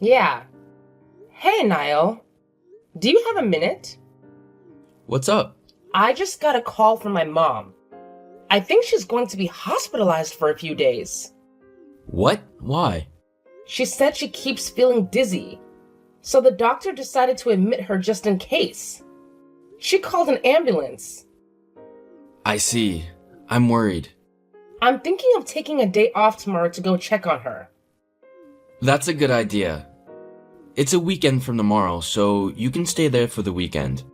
Yeah. Hey, Niall. Do you have a minute? What's up? I just got a call from my mom. I think she's going to be hospitalized for a few days. What? Why? She said she keeps feeling dizzy, so the doctor decided to admit her just in case. She called an ambulance. I see. I'm worried. I'm thinking of taking a day off tomorrow to go check on her. That's a good idea. It's a weekend from tomorrow, so you can stay there for the weekend.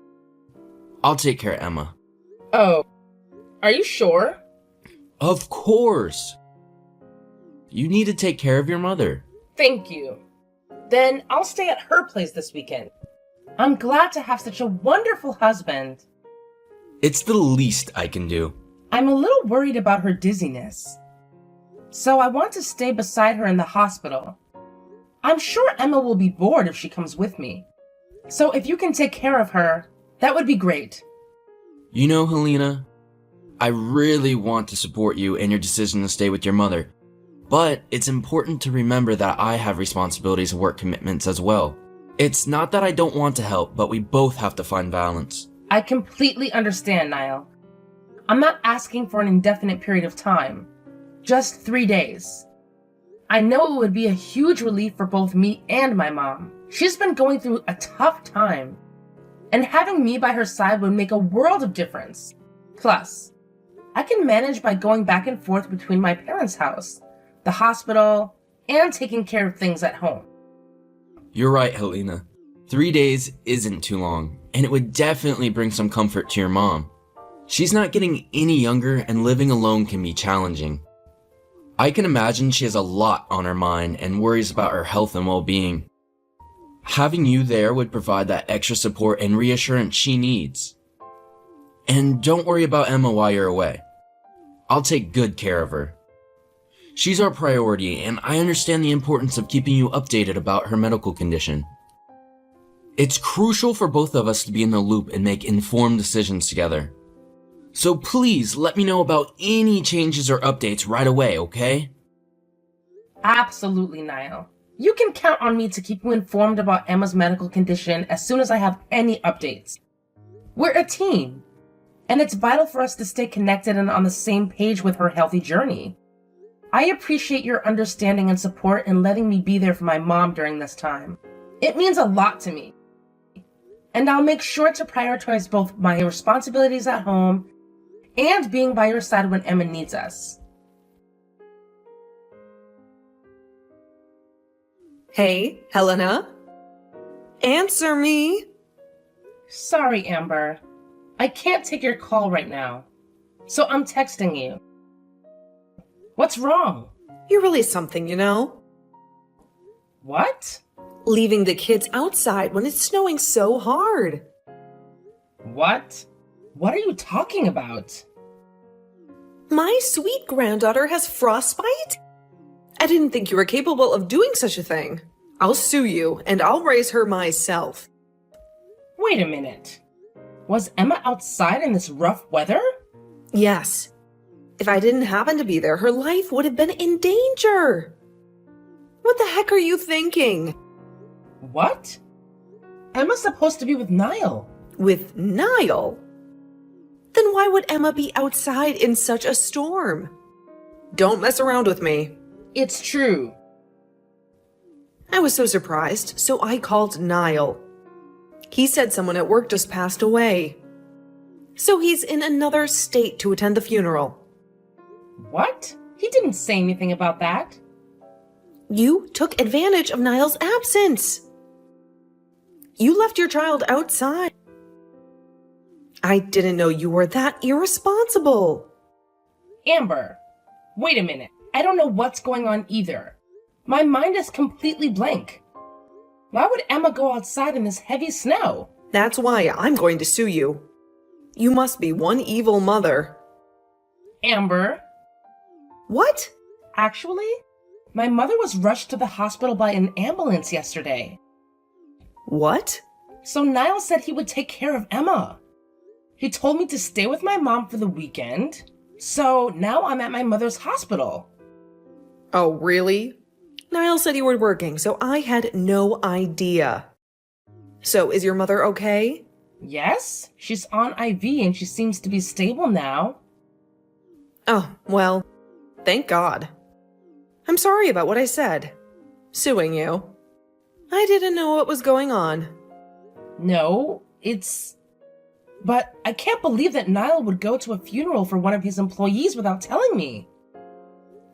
I'll take care of Emma. Oh, are you sure? Of course! You need to take care of your mother. Thank you. Then I'll stay at her place this weekend. I'm glad to have such a wonderful husband. It's the least I can do. I'm a little worried about her dizziness, so I want to stay beside her in the hospital. I'm sure Emma will be bored if she comes with me. So if you can take care of her, that would be great. You know, Helena, I really want to support you in your decision to stay with your mother, but it's important to remember that I have responsibilities and work commitments as well. It's not that I don't want to help, but we both have to find balance. I completely understand, Niall. I'm not asking for an indefinite period of time, just 3 days. I know it would be a huge relief for both me and my mom. She's been going through a tough time, and having me by her side would make a world of difference. Plus, I can manage by going back and forth between my parents' house, the hospital, and taking care of things at home. You're right, Helena. 3 days isn't too long, and it would definitely bring some comfort to your mom. She's not getting any younger, and living alone can be challenging. I can imagine she has a lot on her mind and worries about her health and well-being. Having you there would provide that extra support and reassurance she needs. And don't worry about Emma while you're away. I'll take good care of her. She's our priority, and I understand the importance of keeping you updated about her medical condition. It's crucial for both of us to be in the loop and make informed decisions together. So please let me know about any changes or updates right away, okay? Absolutely, Niall. You can count on me to keep you informed about Emma's medical condition as soon as I have any updates. We're a team, and it's vital for us to stay connected and on the same page with her healthy journey. I appreciate your understanding and support in letting me be there for my mom during this time. It means a lot to me. And I'll make sure to prioritize both my responsibilities at home and being by your side when Emma needs us. Hey, Helena? Answer me! Sorry, Amber. I can't take your call right now, so I'm texting you. What's wrong? You're really something, you know? What? Leaving the kids outside when it's snowing so hard. What? What are you talking about? My sweet granddaughter has frostbite? I didn't think you were capable of doing such a thing. I'll sue you, and I'll raise her myself. Wait a minute. Was Emma outside in this rough weather? Yes. If I didn't happen to be there, her life would have been in danger. What the heck are you thinking? What? Emma's supposed to be with Niall. With Niall? Then why would Emma be outside in such a storm? Don't mess around with me. It's true. I was so surprised, so I called Niall. He said someone at work just passed away. So he's in another state to attend the funeral. What? He didn't say anything about that. You took advantage of Niall's absence. You left your child outside. I didn't know you were that irresponsible. Amber, wait a minute. I don't know what's going on either. My mind is completely blank. Why would Emma go outside in this heavy snow? That's why I'm going to sue you. You must be one evil mother. Amber, What? actually, my mother was rushed to the hospital by an ambulance yesterday. What? So Niall said he would take care of Emma. He told me to stay with my mom for the weekend. So now I'm at my mother's hospital. Oh, really? Niall said you were working, so I had no idea. So, is your mother okay? Yes, she's on IV and she seems to be stable now. Oh, well, thank God. I'm sorry about what I said. Suing you. I didn't know what was going on. No, But I can't believe that Niall would go to a funeral for one of his employees without telling me.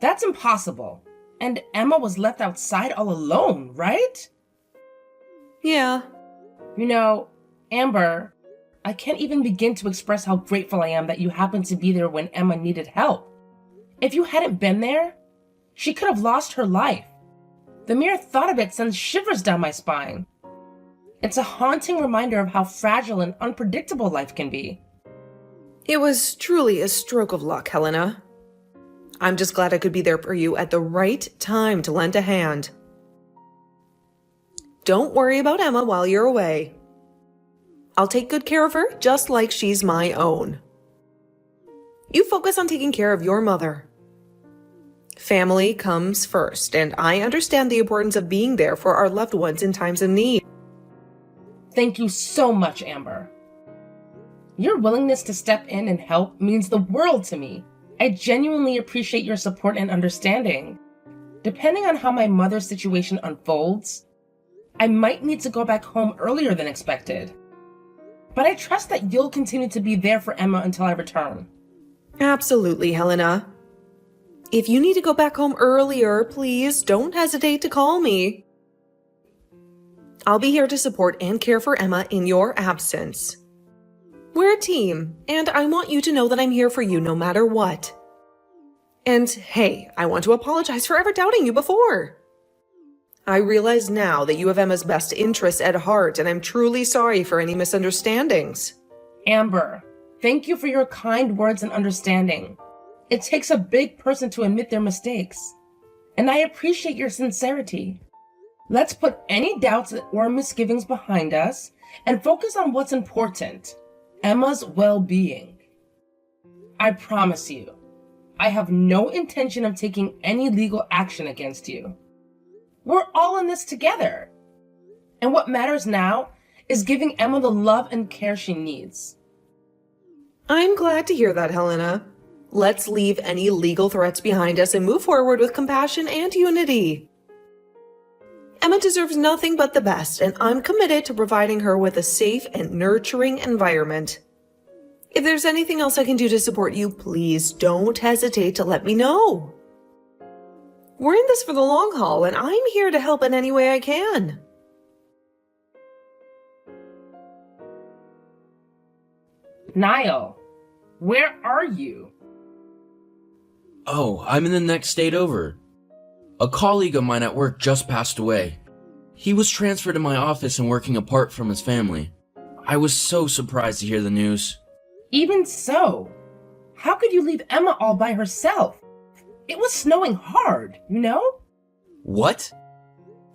That's impossible. And Emma was left outside all alone, right? Yeah. You know, Amber, I can't even begin to express how grateful I am that you happened to be there when Emma needed help. If you hadn't been there, she could have lost her life. The mere thought of it sends shivers down my spine. It's a haunting reminder of how fragile and unpredictable life can be. It was truly a stroke of luck, Helena. I'm just glad I could be there for you at the right time to lend a hand. Don't worry about Emma while you're away. I'll take good care of her just like she's my own. You focus on taking care of your mother. Family comes first, and I understand the importance of being there for our loved ones in times of need. Thank you so much, Amber. Your willingness to step in and help means the world to me. I genuinely appreciate your support and understanding. Depending on how my mother's situation unfolds, I might need to go back home earlier than expected. But I trust that you'll continue to be there for Emma until I return. Absolutely, Helena. If you need to go back home earlier, please don't hesitate to call me. I'll be here to support and care for Emma in your absence. We're a team, and I want you to know that I'm here for you no matter what. And hey, I want to apologize for ever doubting you before. I realize now that you have Emma's best interests at heart, and I'm truly sorry for any misunderstandings. Amber, thank you for your kind words and understanding. It takes a big person to admit their mistakes, and I appreciate your sincerity. Let's put any doubts or misgivings behind us and focus on what's important, Emma's well-being. I promise you, I have no intention of taking any legal action against you. We're all in this together. And what matters now is giving Emma the love and care she needs. I'm glad to hear that, Helena. Let's leave any legal threats behind us and move forward with compassion and unity. Emma deserves nothing but the best, and I'm committed to providing her with a safe and nurturing environment. If there's anything else I can do to support you, please don't hesitate to let me know. We're in this for the long haul, and I'm here to help in any way I can. Niall, where are you? Oh, I'm in the next state over. A colleague of mine at work just passed away. He was transferred to my office and working apart from his family. I was so surprised to hear the news. Even so, how could you leave Emma all by herself? It was snowing hard, you know? What?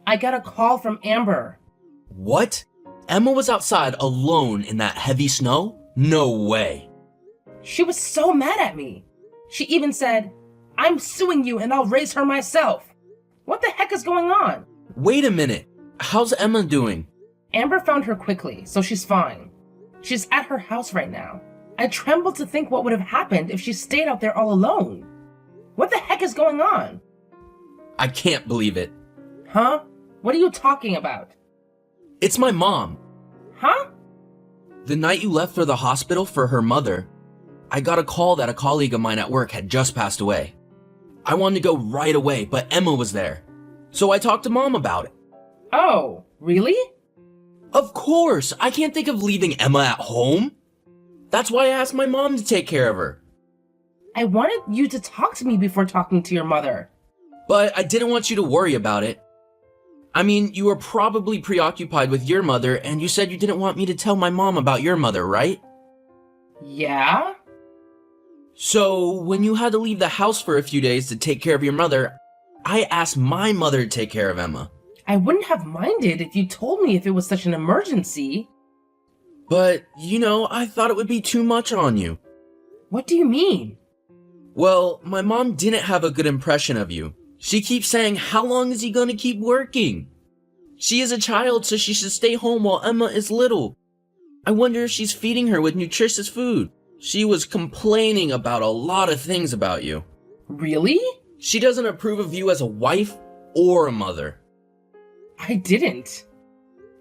I got a call from Amber. What? Emma was outside alone in that heavy snow? No way. She was so mad at me. She even said, "I'm suing you and I'll raise her myself." What the heck is going on? Wait a minute. How's Emma doing? Amber found her quickly, so she's fine. She's at her house right now. I tremble to think what would have happened if she stayed out there all alone. What the heck is going on? I can't believe it. Huh? What are you talking about? It's my mom. Huh? The night you left for the hospital for her mother, I got a call that a colleague of mine at work had just passed away. I wanted to go right away, but Emma was there. So I talked to Mom about it. Oh, really? Of course! I can't think of leaving Emma at home. That's why I asked my mom to take care of her. I wanted you to talk to me before talking to your mother. But I didn't want you to worry about it. I mean, you were probably preoccupied with your mother, and you said you didn't want me to tell my mom about your mother, right? Yeah? So, when you had to leave the house for a few days to take care of your mother, I asked my mother to take care of Emma. I wouldn't have minded if you told me if it was such an emergency. But, I thought it would be too much on you. What do you mean? Well, my mom didn't have a good impression of you. She keeps saying, how long is he gonna keep working? She is a child, so she should stay home while Emma is little. I wonder if she's feeding her with nutritious food. She was complaining about a lot of things about you. Really? She doesn't approve of you as a wife or a mother. I didn't.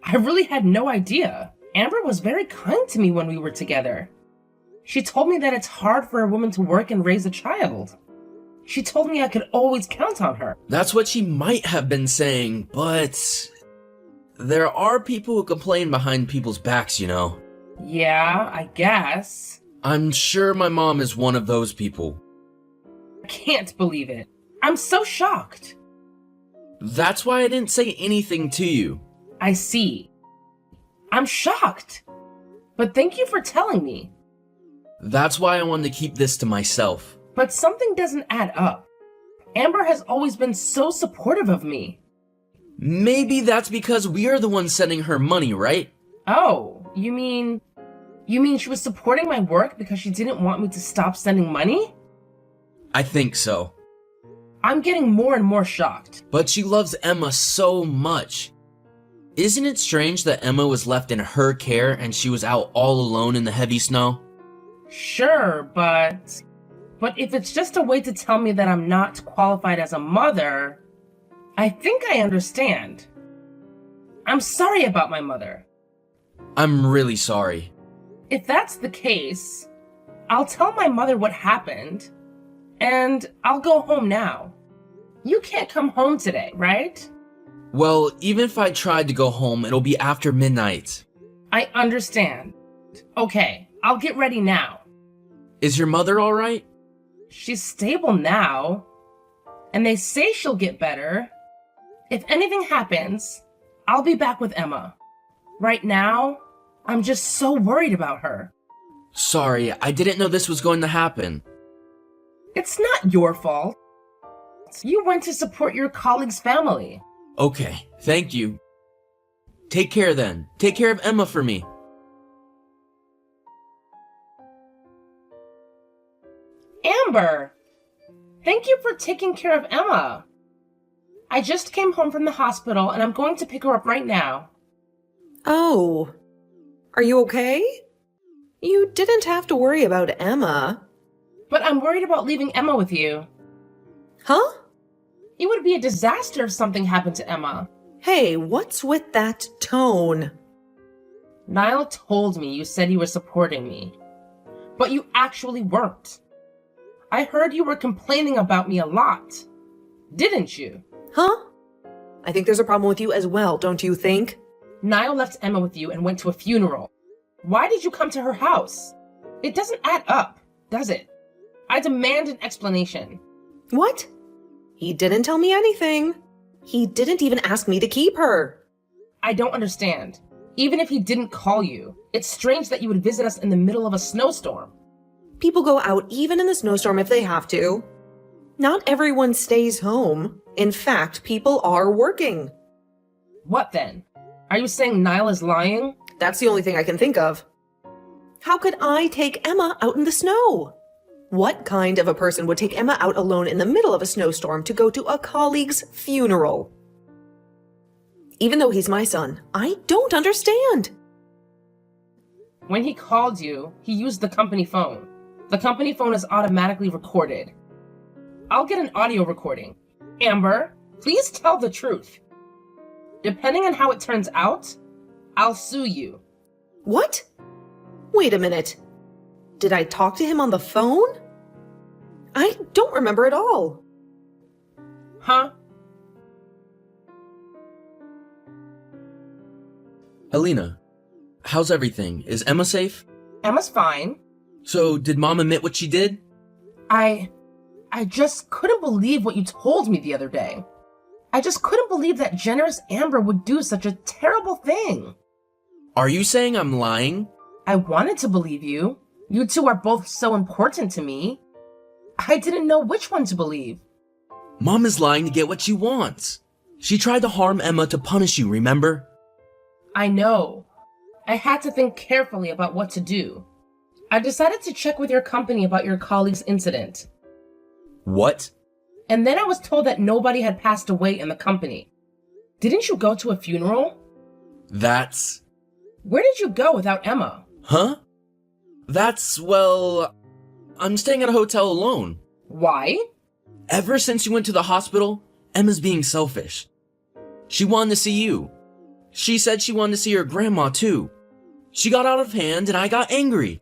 I really had no idea. Amber was very kind to me when we were together. She told me that it's hard for a woman to work and raise a child. She told me I could always count on her. That's what she might have been saying, but there are people who complain behind people's backs, you know. Yeah, I guess. I'm sure my mom is one of those people. I can't believe it. I'm so shocked. That's why I didn't say anything to you. I see. I'm shocked. But thank you for telling me. That's why I wanted to keep this to myself. But something doesn't add up. Amber has always been so supportive of me. Maybe that's because we are the ones sending her money, right? Oh, you mean she was supporting my work because she didn't want me to stop sending money? I think so. I'm getting more and more shocked. But she loves Emma so much. Isn't it strange that Emma was left in her care and she was out all alone in the heavy snow? Sure, but if it's just a way to tell me that I'm not qualified as a mother, I think I understand. I'm sorry about my mother. I'm really sorry. If that's the case, I'll tell my mother what happened, and I'll go home now. You can't come home today, right? Well, even if I tried to go home, it'll be after midnight. I understand. Okay, I'll get ready now. Is your mother alright? She's stable now, and they say she'll get better. If anything happens, I'll be back with Emma. Right now, I'm just so worried about her. Sorry, I didn't know this was going to happen. It's not your fault. You went to support your colleague's family. Okay, thank you. Take care then. Take care of Emma for me. Amber! Thank you for taking care of Emma. I just came home from the hospital and I'm going to pick her up right now. Oh, are you okay? You didn't have to worry about Emma. But I'm worried about leaving Emma with you. Huh? It would be a disaster if something happened to Emma. Hey, what's with that tone? Niall told me you said you were supporting me, but you actually weren't. I heard you were complaining about me a lot, didn't you? Huh? I think there's a problem with you as well, don't you think? Niall left Emma with you and went to a funeral. Why did you come to her house? It doesn't add up, does it? I demand an explanation. What? He didn't tell me anything. He didn't even ask me to keep her. I don't understand. Even if he didn't call you, it's strange that you would visit us in the middle of a snowstorm. People go out even in the snowstorm if they have to. Not everyone stays home. In fact, people are working. What then? Are you saying Niall is lying? That's the only thing I can think of. How could I take Emma out in the snow? What kind of a person would take Emma out alone in the middle of a snowstorm to go to a colleague's funeral? Even though he's my son, I don't understand. When he called you, he used the company phone. The company phone is automatically recorded. I'll get an audio recording. Amber, please tell the truth. Depending on how it turns out, I'll sue you. What? Wait a minute. Did I talk to him on the phone? I don't remember at all. Huh? Helena, how's everything? Is Emma safe? Emma's fine. So, did Mom admit what she did? I just couldn't believe what you told me the other day. I just couldn't believe that generous Amber would do such a terrible thing. Are you saying I'm lying? I wanted to believe you. You two are both so important to me. I didn't know which one to believe. Mom is lying to get what she wants. She tried to harm Emma to punish you, remember? I know. I had to think carefully about what to do. I decided to check with your company about your colleague's incident. What? And then I was told that nobody had passed away in the company. Didn't you go to a funeral? That's... Where did you go without Emma? Huh? Well, I'm staying at a hotel alone. Why? Ever since you went to the hospital, Emma's being selfish. She wanted to see you. She said she wanted to see her grandma too. She got out of hand and I got angry.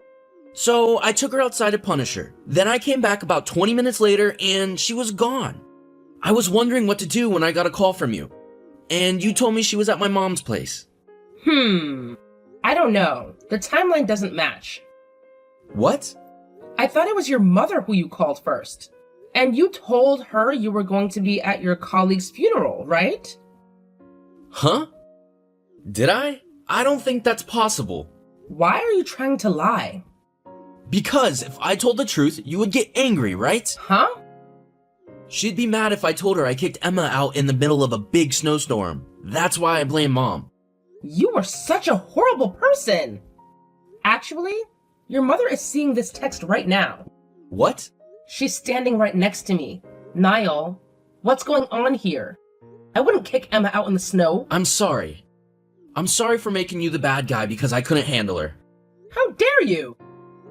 So I took her outside to punish her. Then I came back about 20 minutes later and she was gone. I was wondering what to do when I got a call from you. And you told me she was at my mom's place. I don't know. The timeline doesn't match. What? I thought it was your mother who you called first. And you told her you were going to be at your colleague's funeral, right? Huh? Did I? I don't think that's possible. Why are you trying to lie? Because if I told the truth, you would get angry, right? Huh? She'd be mad if I told her I kicked Emma out in the middle of a big snowstorm. That's why I blame Mom. You are such a horrible person. Actually, your mother is seeing this text right now. What? She's standing right next to me. Niall, what's going on here? I wouldn't kick Emma out in the snow. I'm sorry. I'm sorry for making you the bad guy because I couldn't handle her. How dare you?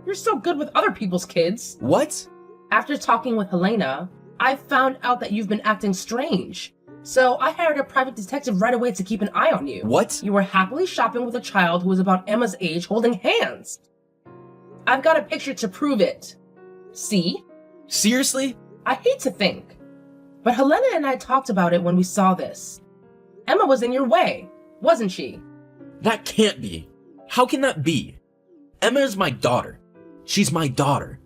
You're so good with other people's kids. What? After talking with Helena, I found out that you've been acting strange. So I hired a private detective right away to keep an eye on you. What? You were happily shopping with a child who was about Emma's age holding hands. I've got a picture to prove it. See? Seriously? I hate to think, but Helena and I talked about it when we saw this. Emma was in your way, wasn't she? That can't be. How can that be? Emma is my daughter. She's my daughter.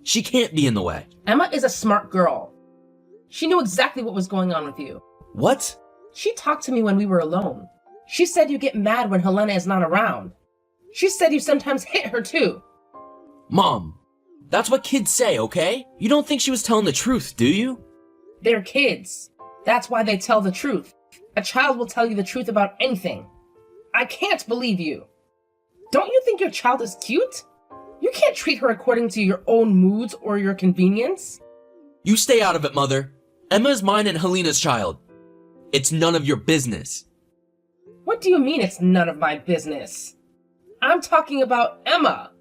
She can't be in the way. Emma is a smart girl. She knew exactly what was going on with you. What? She talked to me when we were alone. She said you get mad when Helena is not around. She said you sometimes hit her too. Mom, that's what kids say, okay? You don't think she was telling the truth, do you? They're kids. That's why they tell the truth. A child will tell you the truth about anything. I can't believe you. Don't you think your child is cute? You can't treat her according to your own moods or your convenience. You stay out of it, Mother. Emma is mine and Helena's child. It's none of your business. What do you mean it's none of my business? I'm talking about Emma,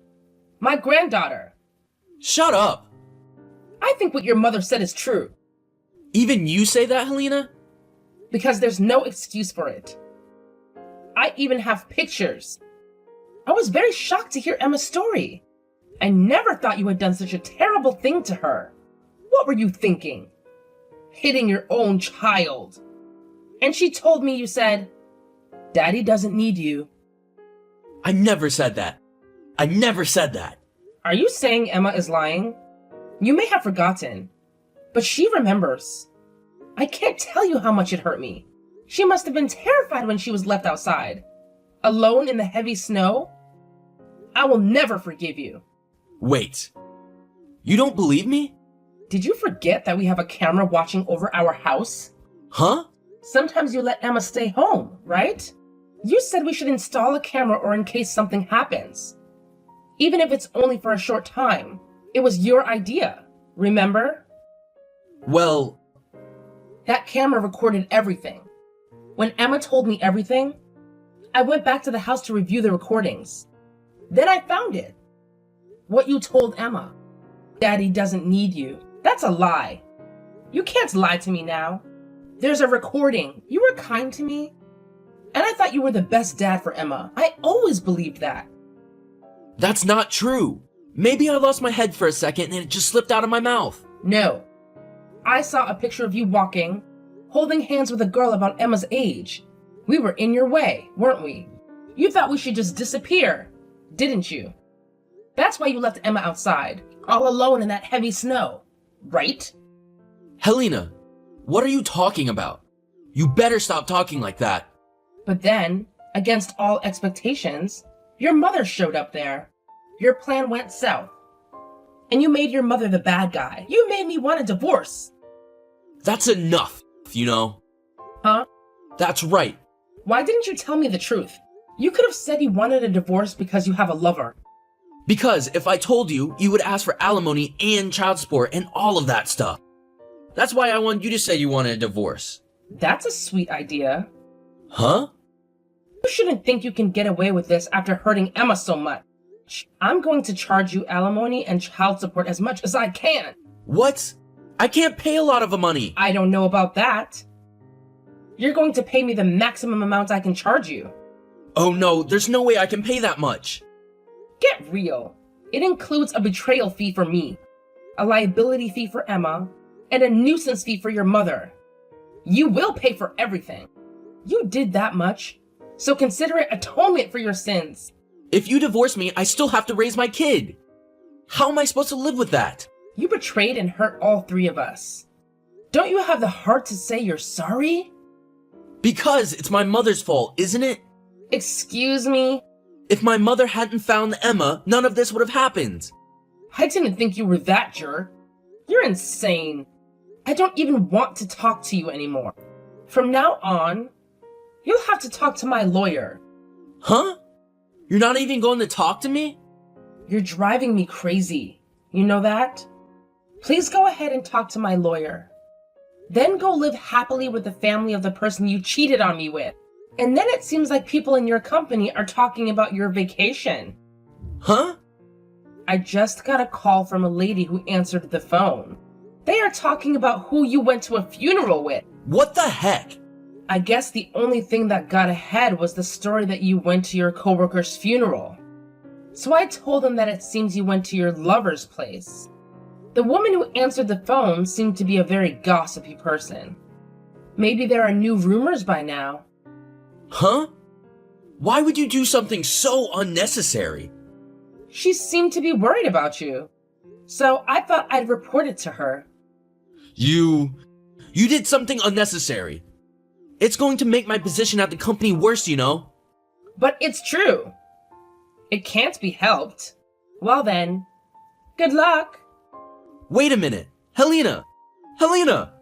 my granddaughter. Shut up. I think what your mother said is true. Even you say that, Helena? Because there's no excuse for it. I even have pictures. I was very shocked to hear Emma's story. I never thought you had done such a terrible thing to her. What were you thinking? Hitting your own child. And she told me you said, Daddy doesn't need you. I never said that. I never said that. Are you saying Emma is lying? You may have forgotten, but she remembers. I can't tell you how much it hurt me. She must have been terrified when she was left outside, alone in the heavy snow. I will never forgive you. Wait. You don't believe me? Did you forget that we have a camera watching over our house? Huh? Sometimes you let Emma stay home, right? You said we should install a camera or in case something happens. Even if it's only for a short time. It was your idea, remember? Well... That camera recorded everything. When Emma told me everything, I went back to the house to review the recordings. Then I found it. What you told Emma. Daddy doesn't need you. That's a lie. You can't lie to me now. There's a recording. You were kind to me. And I thought you were the best dad for Emma. I always believed that. That's not true. Maybe I lost my head for a second and it just slipped out of my mouth. No. I saw a picture of you walking, holding hands with a girl about Emma's age. We were in your way, weren't we? You thought we should just disappear, didn't you? That's why you left Emma outside, all alone in that heavy snow, right? Helena, what are you talking about? You better stop talking like that. But then, against all expectations, your mother showed up there. Your plan went south. And you made your mother the bad guy. You made me want a divorce. That's enough, you know. Huh? That's right. Why didn't you tell me the truth? You could have said you wanted a divorce because you have a lover. Because if I told you, you would ask for alimony and child support and all of that stuff. That's why I want you to say you wanted a divorce. That's a sweet idea. Huh? You shouldn't think you can get away with this after hurting Emma so much. I'm going to charge you alimony and child support as much as I can. What? I can't pay a lot of the money. I don't know about that. You're going to pay me the maximum amount I can charge you. Oh no, there's no way I can pay that much. Get real. It includes a betrayal fee for me, a liability fee for Emma, and a nuisance fee for your mother. You will pay for everything. You did that much, so consider it atonement for your sins. If you divorce me, I still have to raise my kid. How am I supposed to live with that? You betrayed and hurt all three of us. Don't you have the heart to say you're sorry? Because it's my mother's fault, isn't it? Excuse me? If my mother hadn't found Emma, none of this would have happened. I didn't think you were that jerk. You're insane. I don't even want to talk to you anymore. From now on, you'll have to talk to my lawyer. Huh? You're not even going to talk to me? You're driving me crazy. You know that? Please go ahead and talk to my lawyer. Then go live happily with the family of the person you cheated on me with. And then it seems like people in your company are talking about your vacation. Huh? I just got a call from a lady who answered the phone. They are talking about who you went to a funeral with. What the heck? I guess the only thing that got ahead was the story that you went to your coworker's funeral. So I told them that it seems you went to your lover's place. The woman who answered the phone seemed to be a very gossipy person. Maybe there are new rumors by now. Huh? Why would you do something so unnecessary? She seemed to be worried about you. So I thought I'd report it to her. You did something unnecessary. It's going to make my position at the company worse, you know? But it's true. It can't be helped. Well then, good luck. Wait a minute. Helena! Helena!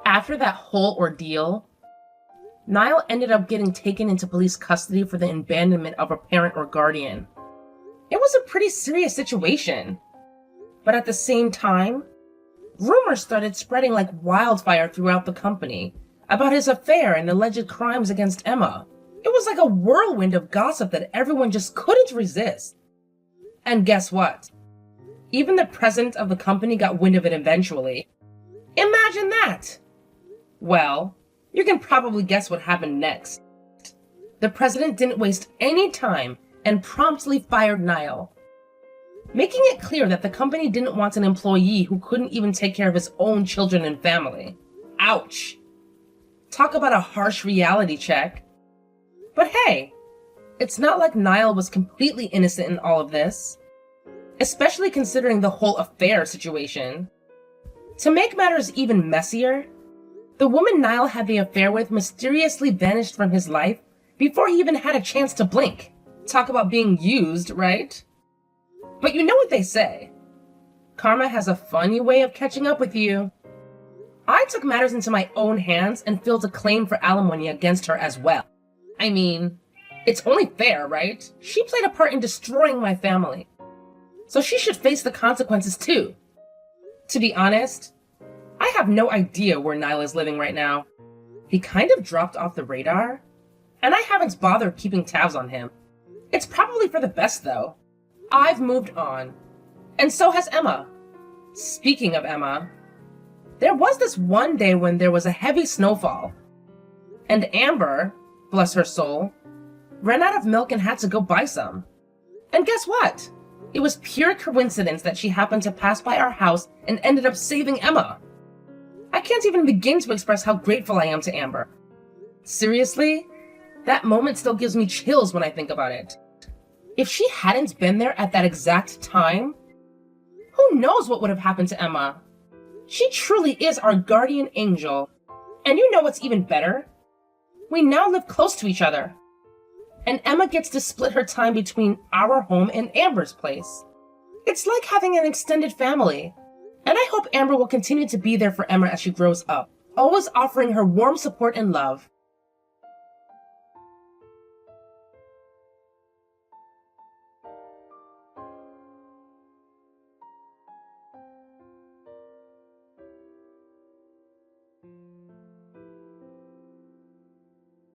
After that whole ordeal, Niall ended up getting taken into police custody for the abandonment of a parent or guardian. It was a pretty serious situation. But at the same time, rumors started spreading like wildfire throughout the company about his affair and alleged crimes against Emma. It was like a whirlwind of gossip that everyone just couldn't resist. And guess what? Even the president of the company got wind of it eventually. Imagine that! Well, you can probably guess what happened next. The president didn't waste any time and promptly fired Niall, making it clear that the company didn't want an employee who couldn't even take care of his own children and family. Ouch! Talk about a harsh reality check. But hey, it's not like Niall was completely innocent in all of this, especially considering the whole affair situation. To make matters even messier, the woman Niall had the affair with mysteriously vanished from his life before he even had a chance to blink. Talk about being used, right? But you know what they say. Karma has a funny way of catching up with you. I took matters into my own hands and filed a claim for alimony against her as well. I mean, it's only fair, right? She played a part in destroying my family. So she should face the consequences too. To be honest, I have no idea where Niall is living right now. He kind of dropped off the radar, and I haven't bothered keeping tabs on him. It's probably for the best though. I've moved on, and so has Emma. Speaking of Emma, there was this one day when there was a heavy snowfall, and Amber, bless her soul, ran out of milk and had to go buy some. And guess what? It was pure coincidence that she happened to pass by our house and ended up saving Emma. I can't even begin to express how grateful I am to Amber. Seriously, that moment still gives me chills when I think about it. If she hadn't been there at that exact time, who knows what would have happened to Emma? She truly is our guardian angel. And you know what's even better? We now live close to each other. And Emma gets to split her time between our home and Amber's place. It's like having an extended family. And I hope Amber will continue to be there for Emma as she grows up, always offering her warm support and love.